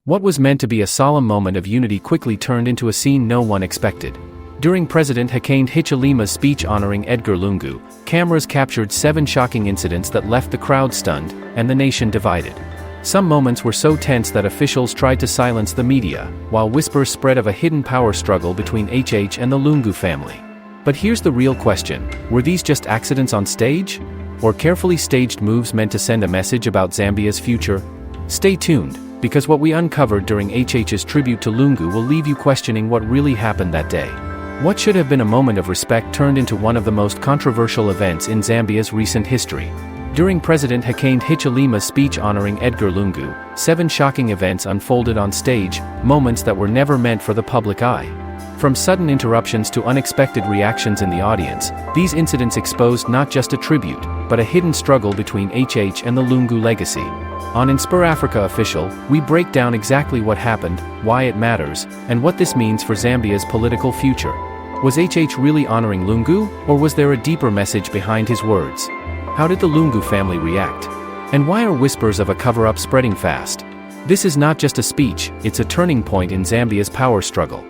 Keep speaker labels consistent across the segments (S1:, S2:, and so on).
S1: What was meant to be a solemn moment of unity quickly turned into a scene no one expected. During President Hakainde Hichilema's speech honoring Edgar Lungu, cameras captured 7 shocking incidents that left the crowd stunned and the nation divided. Some moments were so tense that officials tried to silence the media, while whispers spread of a hidden power struggle between HH and the Lungu family. But here's the real question: were these just accidents on stage? Or carefully staged moves meant to send a message about Zambia's future? Stay tuned, because what we uncovered during HH's tribute to Lungu will leave you questioning what really happened that day. What should have been a moment of respect turned into one of the most controversial events in Zambia's recent history. During President Hakainde Hichilema's speech honoring Edgar Lungu, 7 shocking events unfolded on stage, moments that were never meant for the public eye. From sudden interruptions to unexpected reactions in the audience, these incidents exposed not just a tribute, but a hidden struggle between HH and the Lungu legacy. On InspirAfrica Official, we break down exactly what happened, why it matters, and what this means for Zambia's political future. Was HH really honoring Lungu, or was there a deeper message behind his words? How did the Lungu family react? And why are whispers of a cover-up spreading fast? This is not just a speech, it's a turning point in Zambia's power struggle.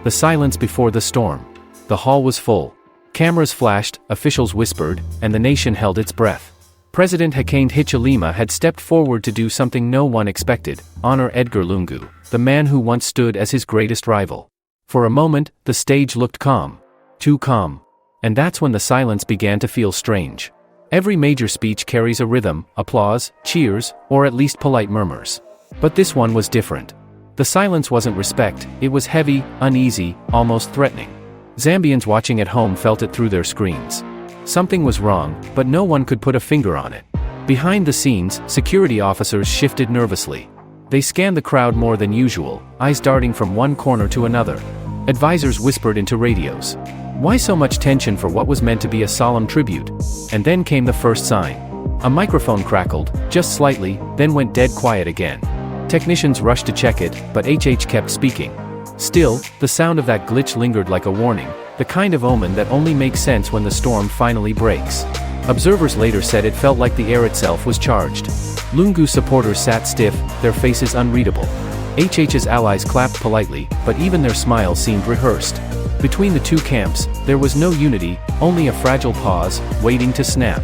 S1: The silence before the storm. The hall was full. Cameras flashed, officials whispered, and the nation held its breath. President Hakainde Hichilema had stepped forward to do something no one expected: honor Edgar Lungu, the man who once stood as his greatest rival. For a moment, the stage looked calm. Too calm. And that's when the silence began to feel strange. Every major speech carries a rhythm: applause, cheers, or at least polite murmurs. But this one was different. The silence wasn't respect, it was heavy, uneasy, almost threatening. Zambians watching at home felt it through their screens. Something was wrong, but no one could put a finger on it. Behind the scenes, security officers shifted nervously. They scanned the crowd more than usual, eyes darting from one corner to another. Advisors whispered into radios. Why so much tension for what was meant to be a solemn tribute? And then came the first sign. A microphone crackled, just slightly, then went dead quiet again. Technicians rushed to check it, but HH kept speaking. Still, the sound of that glitch lingered like a warning, the kind of omen that only makes sense when the storm finally breaks. Observers later said it felt like the air itself was charged. Lungu supporters sat stiff, their faces unreadable. HH's allies clapped politely, but even their smiles seemed rehearsed. Between the two camps, there was no unity, only a fragile pause, waiting to snap.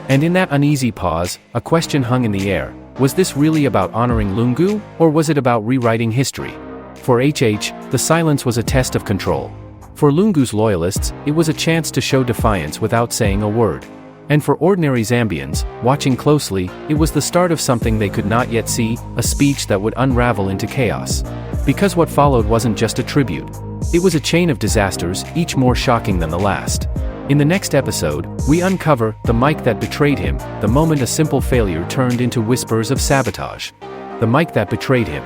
S1: And in that uneasy pause, a question hung in the air: was this really about honoring Lungu, or was it about rewriting history? For HH, the silence was a test of control. For Lungu's loyalists, it was a chance to show defiance without saying a word. And for ordinary Zambians, watching closely, it was the start of something they could not yet see, a speech that would unravel into chaos. Because what followed wasn't just a tribute. It was a chain of disasters, each more shocking than the last. In the next episode, we uncover the mic that betrayed him, the moment a simple failure turned into whispers of sabotage. The mic that betrayed him.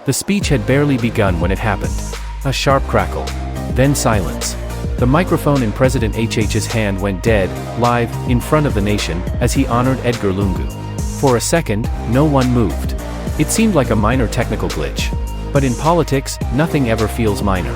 S1: The speech had barely begun when it happened. A sharp crackle. Then silence. The microphone in President HH's hand went dead, live, in front of the nation, as he honored Edgar Lungu. For a second, no one moved. It seemed like a minor technical glitch. But in politics, nothing ever feels minor.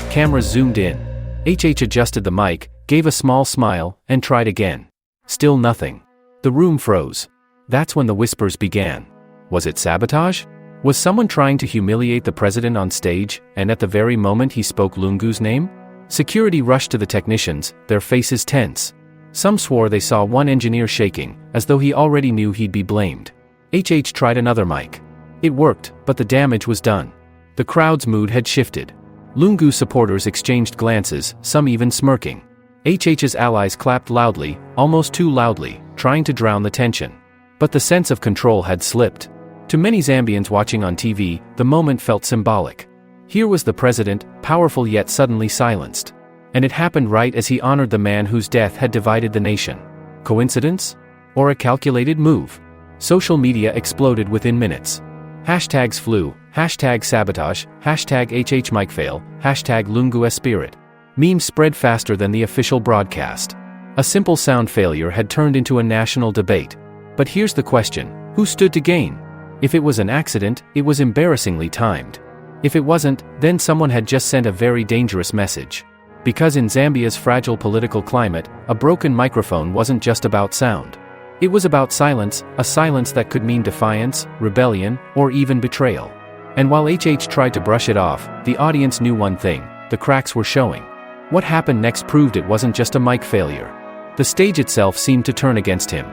S1: Cameras zoomed in. HH adjusted the mic, gave a small smile, and tried again. Still nothing. The room froze. That's when the whispers began. Was it sabotage? Was someone trying to humiliate the president on stage, and at the very moment he spoke Lungu's name? Security rushed to the technicians, their faces tense. Some swore they saw one engineer shaking, as though he already knew he'd be blamed. HH tried another mic. It worked, but the damage was done. The crowd's mood had shifted. Lungu supporters exchanged glances, some even smirking. HH's allies clapped loudly, almost too loudly, trying to drown the tension. But the sense of control had slipped. To many Zambians watching on TV, the moment felt symbolic. Here was the president, powerful yet suddenly silenced. And it happened right as he honored the man whose death had divided the nation. Coincidence? Or a calculated move? Social media exploded within minutes. Hashtags flew, hashtag sabotage, hashtag HHmicfail, hashtag LunguEspirit. Memes spread faster than the official broadcast. A simple sound failure had turned into a national debate. But here's the question: who stood to gain? If it was an accident, it was embarrassingly timed. If it wasn't, then someone had just sent a very dangerous message. Because in Zambia's fragile political climate, a broken microphone wasn't just about sound. It was about silence, a silence that could mean defiance, rebellion, or even betrayal. And while HH tried to brush it off, the audience knew one thing: the cracks were showing. What happened next proved it wasn't just a mic failure. The stage itself seemed to turn against him.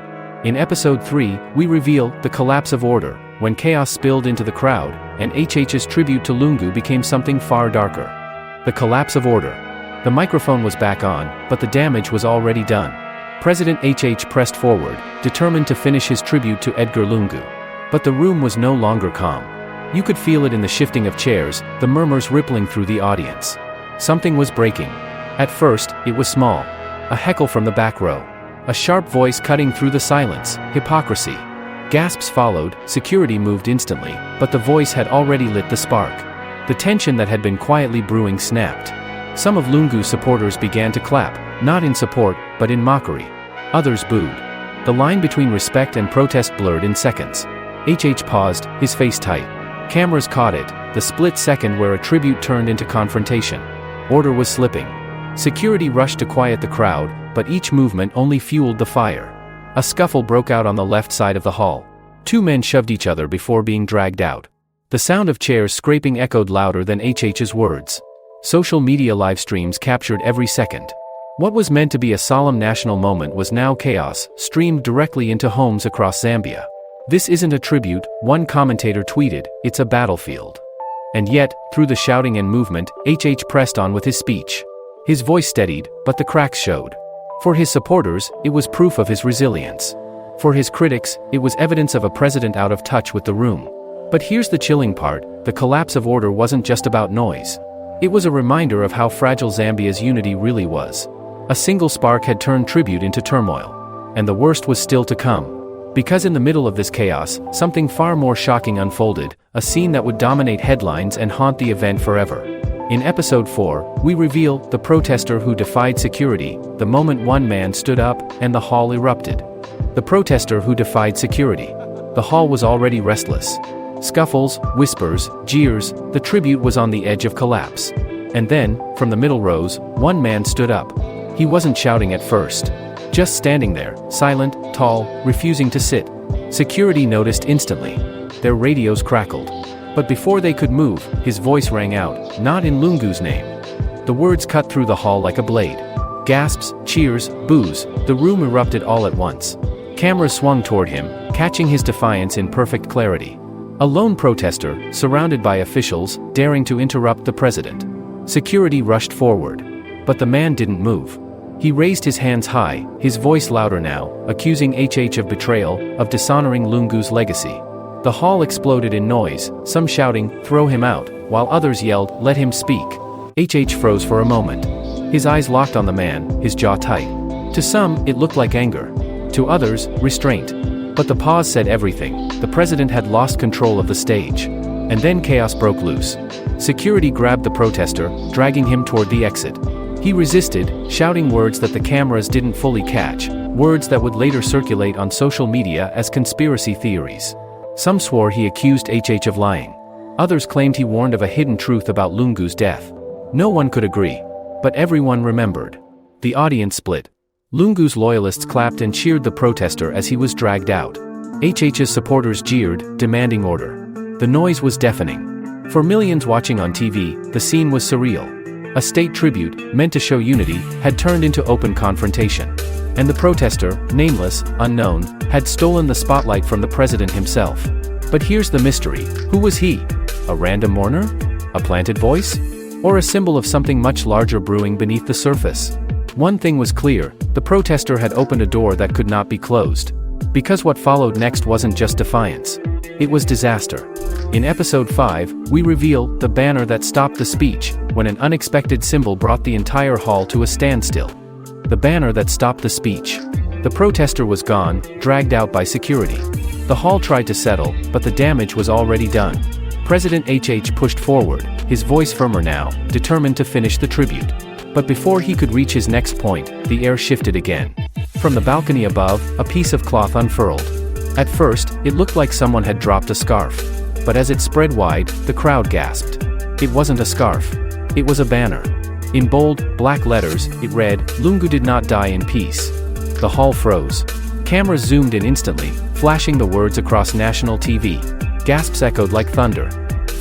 S1: In episode 3, we reveal the collapse of order, when chaos spilled into the crowd, and HH's tribute to Lungu became something far darker. The collapse of order. The microphone was back on, but the damage was already done. President HH pressed forward, determined to finish his tribute to Edgar Lungu. But the room was no longer calm. You could feel it in the shifting of chairs, the murmurs rippling through the audience. Something was breaking. At first, it was small. A heckle from the back row. A sharp voice cutting through the silence: hypocrisy. Gasps followed, security moved instantly, but the voice had already lit the spark. The tension that had been quietly brewing snapped. Some of Lungu's supporters began to clap, not in support, but in mockery. Others booed. The line between respect and protest blurred in seconds. HH paused, his face tight. Cameras caught it, the split second where a tribute turned into confrontation. Order was slipping. Security rushed to quiet the crowd, but each movement only fueled the fire. A scuffle broke out on the left side of the hall. 2 men shoved each other before being dragged out. The sound of chairs scraping echoed louder than HH's words. Social media live streams captured every second. What was meant to be a solemn national moment was now chaos, streamed directly into homes across Zambia. "This isn't a tribute," one commentator tweeted, "it's a battlefield." And yet, through the shouting and movement, HH pressed on with his speech. His voice steadied, but the cracks showed. For his supporters, it was proof of his resilience. For his critics, it was evidence of a president out of touch with the room. But here's the chilling part: the collapse of order wasn't just about noise. It was a reminder of how fragile Zambia's unity really was. A single spark had turned tribute into turmoil. And the worst was still to come. Because in the middle of this chaos, something far more shocking unfolded, a scene that would dominate headlines and haunt the event forever. In episode 4, we reveal the protester who defied security, the moment one man stood up, and the hall erupted. The protester who defied security. The hall was already restless. Scuffles, whispers, jeers, the tribute was on the edge of collapse. And then, from the middle rows, one man stood up. He wasn't shouting at first. Just standing there, silent, tall, refusing to sit. Security noticed instantly. Their radios crackled. But before they could move, his voice rang out, not in Lungu's name. The words cut through the hall like a blade. Gasps, cheers, boos, the room erupted all at once. Cameras swung toward him, catching his defiance in perfect clarity. A lone protester, surrounded by officials, daring to interrupt the president. Security rushed forward. But the man didn't move. He raised his hands high, his voice louder now, accusing HH of betrayal, of dishonoring Lungu's legacy. The hall exploded in noise, some shouting, "Throw him out," while others yelled, "Let him speak." HH froze for a moment. His eyes locked on the man, his jaw tight. To some, it looked like anger. To others, restraint. But the pause said everything. The president had lost control of the stage. And then chaos broke loose. Security grabbed the protester, dragging him toward the exit. He resisted, shouting words that the cameras didn't fully catch, words that would later circulate on social media as conspiracy theories. Some swore he accused HH of lying. Others claimed he warned of a hidden truth about Lungu's death. No one could agree. But everyone remembered. The audience split. Lungu's loyalists clapped and cheered the protester as he was dragged out. HH's supporters jeered, demanding order. The noise was deafening. For millions watching on TV, the scene was surreal. A state tribute, meant to show unity, had turned into open confrontation. And the protester, nameless, unknown, had stolen the spotlight from the president himself. But here's the mystery: who was he? A random mourner? A planted voice? Or a symbol of something much larger brewing beneath the surface? One thing was clear: the protester had opened a door that could not be closed. Because what followed next wasn't just defiance. It was disaster. In episode 5, we reveal the banner that stopped the speech, when an unexpected symbol brought the entire hall to a standstill. The banner that stopped the speech. The protester was gone, dragged out by security. The hall tried to settle, but the damage was already done. President HH pushed forward, his voice firmer now, determined to finish the tribute. But before he could reach his next point, the air shifted again. From the balcony above, a piece of cloth unfurled. At first, it looked like someone had dropped a scarf. But as it spread wide, the crowd gasped. It wasn't a scarf. It was a banner. In bold, black letters, it read, "Lungu did not die in peace." The hall froze. Cameras zoomed in instantly, flashing the words across national TV. Gasps echoed like thunder.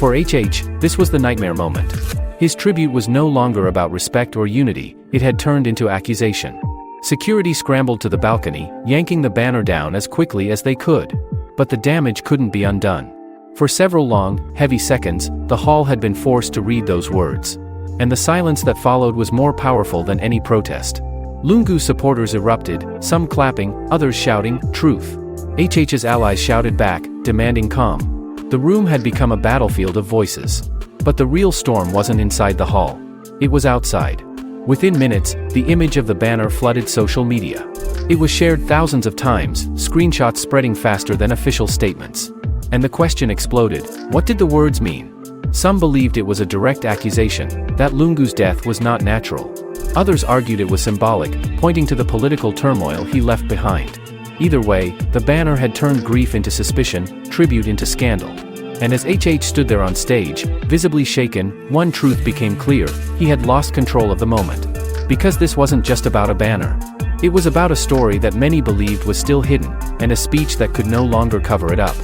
S1: For HH, this was the nightmare moment. His tribute was no longer about respect or unity, it had turned into accusation. Security scrambled to the balcony, yanking the banner down as quickly as they could. But the damage couldn't be undone. For several long, heavy seconds, the hall had been forced to read those words. And the silence that followed was more powerful than any protest. Lungu supporters erupted, some clapping, others shouting, "Truth." HH's allies shouted back, demanding calm. The room had become a battlefield of voices. But the real storm wasn't inside the hall. It was outside. Within minutes, the image of the banner flooded social media. It was shared thousands of times, screenshots spreading faster than official statements. And the question exploded: what did the words mean? Some believed it was a direct accusation, that Lungu's death was not natural. Others argued it was symbolic, pointing to the political turmoil he left behind. Either way, the banner had turned grief into suspicion, tribute into scandal. And as HH stood there on stage, visibly shaken, one truth became clear: he had lost control of the moment. Because this wasn't just about a banner. It was about a story that many believed was still hidden, and a speech that could no longer cover it up.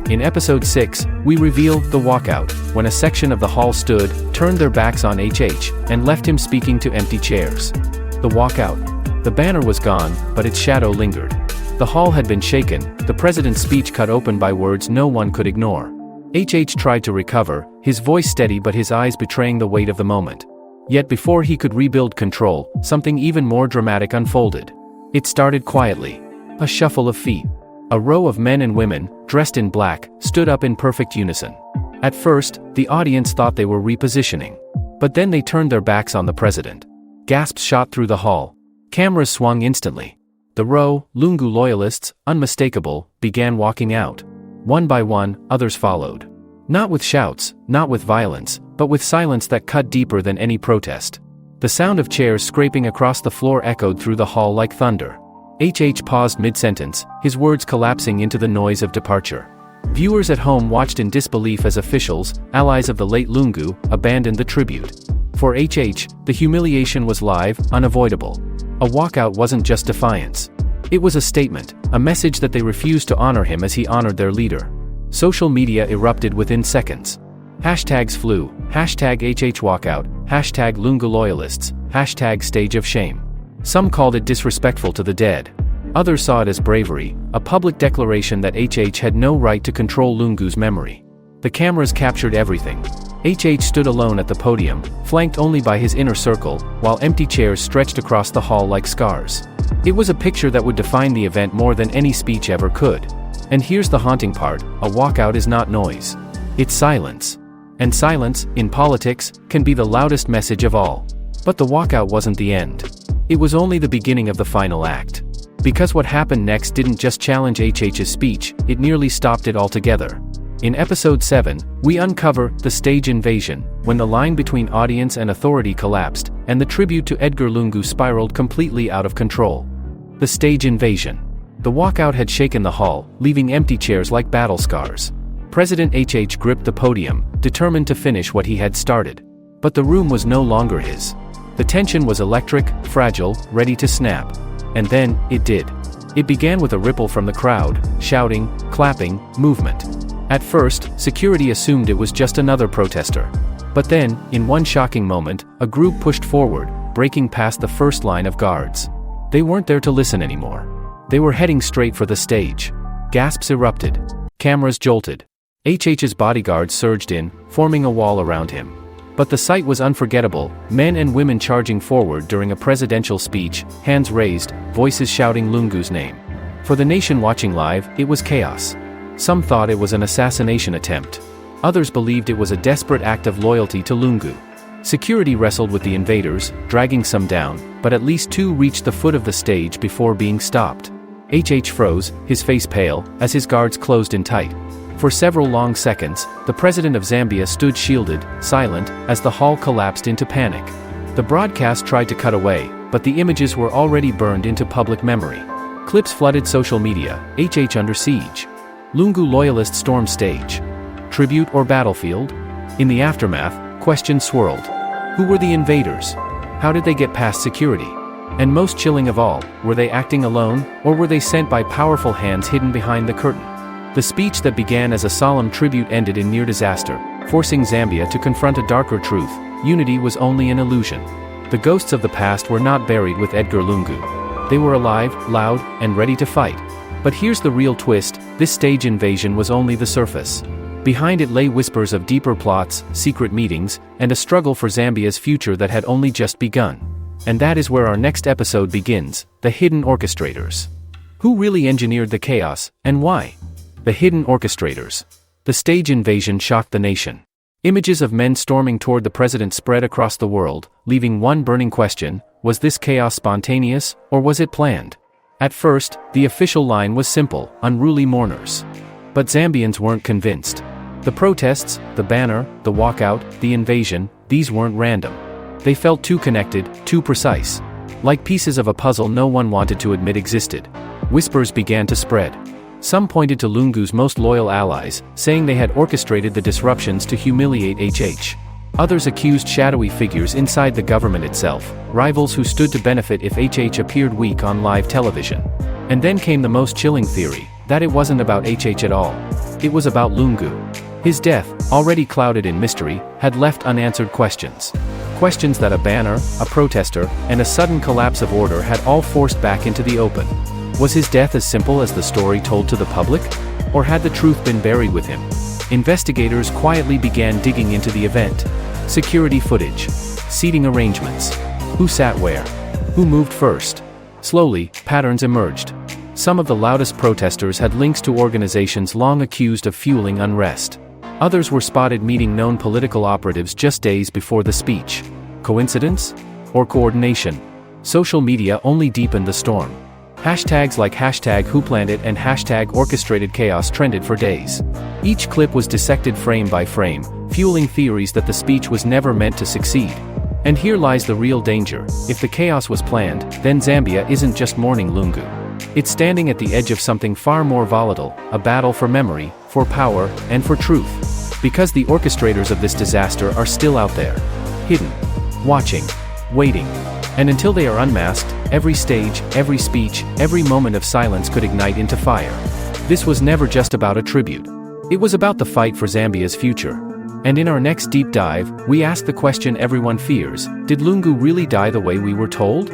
S1: In episode 6, we reveal the walkout, when a section of the hall stood, turned their backs on HH, and left him speaking to empty chairs. The walkout. The banner was gone, but its shadow lingered. The hall had been shaken, the president's speech cut open by words no one could ignore. HH tried to recover, his voice steady but his eyes betraying the weight of the moment. Yet before he could rebuild control, something even more dramatic unfolded. It started quietly. A shuffle of feet. A row of men and women, dressed in black, stood up in perfect unison. At first, the audience thought they were repositioning. But then they turned their backs on the president. Gasps shot through the hall. Cameras swung instantly. The row, Lungu loyalists, unmistakable, began walking out. One by one, others followed. Not with shouts, not with violence, but with silence that cut deeper than any protest. The sound of chairs scraping across the floor echoed through the hall like thunder. HH paused mid-sentence, his words collapsing into the noise of departure. Viewers at home watched in disbelief as officials, allies of the late Lungu, abandoned the tribute. For HH, the humiliation was live, unavoidable. A walkout wasn't just defiance. It was a statement, a message that they refused to honor him as he honored their leader. Social media erupted within seconds. Hashtags flew, #HH walkout, #Lungu loyalists, #stage of shame. Some called it disrespectful to the dead. Others saw it as bravery, a public declaration that HH had no right to control Lungu's memory. The cameras captured everything. HH stood alone at the podium, flanked only by his inner circle, while empty chairs stretched across the hall like scars. It was a picture that would define the event more than any speech ever could. And here's the haunting part: a walkout is not noise. It's silence. And silence, in politics, can be the loudest message of all. But the walkout wasn't the end. It was only the beginning of the final act. Because what happened next didn't just challenge HH's speech, it nearly stopped it altogether. In episode 7, we uncover the stage invasion, when the line between audience and authority collapsed, and the tribute to Edgar Lungu spiraled completely out of control. The stage invasion. The walkout had shaken the hall, leaving empty chairs like battle scars. President HH gripped the podium, determined to finish what he had started. But the room was no longer his. The tension was electric, fragile, ready to snap. And then, it did. It began with a ripple from the crowd, shouting, clapping, movement. At first, security assumed it was just another protester. But then, in one shocking moment, a group pushed forward, breaking past the first line of guards. They weren't there to listen anymore. They were heading straight for the stage. Gasps erupted. Cameras jolted. HH's bodyguards surged in, forming a wall around him. But the sight was unforgettable, men and women charging forward during a presidential speech, hands raised, voices shouting Lungu's name. For the nation watching live, it was chaos. Some thought it was an assassination attempt. Others believed it was a desperate act of loyalty to Lungu. Security wrestled with the invaders, dragging some down, but at least 2 reached the foot of the stage before being stopped. HH froze, his face pale, as his guards closed in tight. For several long seconds, the president of Zambia stood shielded, silent, as the hall collapsed into panic. The broadcast tried to cut away, but the images were already burned into public memory. Clips flooded social media, HH under siege. Lungu loyalists stormed stage. Tribute or battlefield? In the aftermath, questions swirled. Who were the invaders? How did they get past security? And most chilling of all, were they acting alone, or were they sent by powerful hands hidden behind the curtain? The speech that began as a solemn tribute ended in near disaster, forcing Zambia to confront a darker truth: unity was only an illusion. The ghosts of the past were not buried with Edgar Lungu. They were alive, loud, and ready to fight. But here's the real twist: this stage invasion was only the surface. Behind it lay whispers of deeper plots, secret meetings, and a struggle for Zambia's future that had only just begun. And that is where our next episode begins: the Hidden Orchestrators. Who really engineered the chaos, and why? The Hidden Orchestrators. The stage invasion shocked the nation. Images of men storming toward the president spread across the world, leaving one burning question: was this chaos spontaneous, or was it planned? At first, the official line was simple: unruly mourners. But Zambians weren't convinced. The protests, the banner, the walkout, the invasion, these weren't random. They felt too connected, too precise. Like pieces of a puzzle no one wanted to admit existed. Whispers began to spread. Some pointed to Lungu's most loyal allies, saying they had orchestrated the disruptions to humiliate HH. Others accused shadowy figures inside the government itself, rivals who stood to benefit if HH appeared weak on live television. And then came the most chilling theory: that it wasn't about HH at all. It was about Lungu. His death, already clouded in mystery, had left unanswered questions. Questions that a banner, a protester, and a sudden collapse of order had all forced back into the open. Was his death as simple as the story told to the public? Or had the truth been buried with him? Investigators quietly began digging into the event. Security footage. Seating arrangements. Who sat where? Who moved first? Slowly, patterns emerged. Some of the loudest protesters had links to organizations long accused of fueling unrest. Others were spotted meeting known political operatives just days before the speech. Coincidence? Or coordination? Social media only deepened the storm. Hashtags like #WhoPlannedIt and #OrchestratedChaos trended for days. Each clip was dissected frame by frame, fueling theories that the speech was never meant to succeed. And here lies the real danger: if the chaos was planned, then Zambia isn't just mourning Lungu. It's standing at the edge of something far more volatile: a battle for memory, for power, and for truth. Because the orchestrators of this disaster are still out there. Hidden. Watching. Waiting. And until they are unmasked, every stage, every speech, every moment of silence could ignite into fire. This was never just about a tribute. It was about the fight for Zambia's future. And in our next deep dive, we ask the question everyone fears: did Lungu really die the way we were told?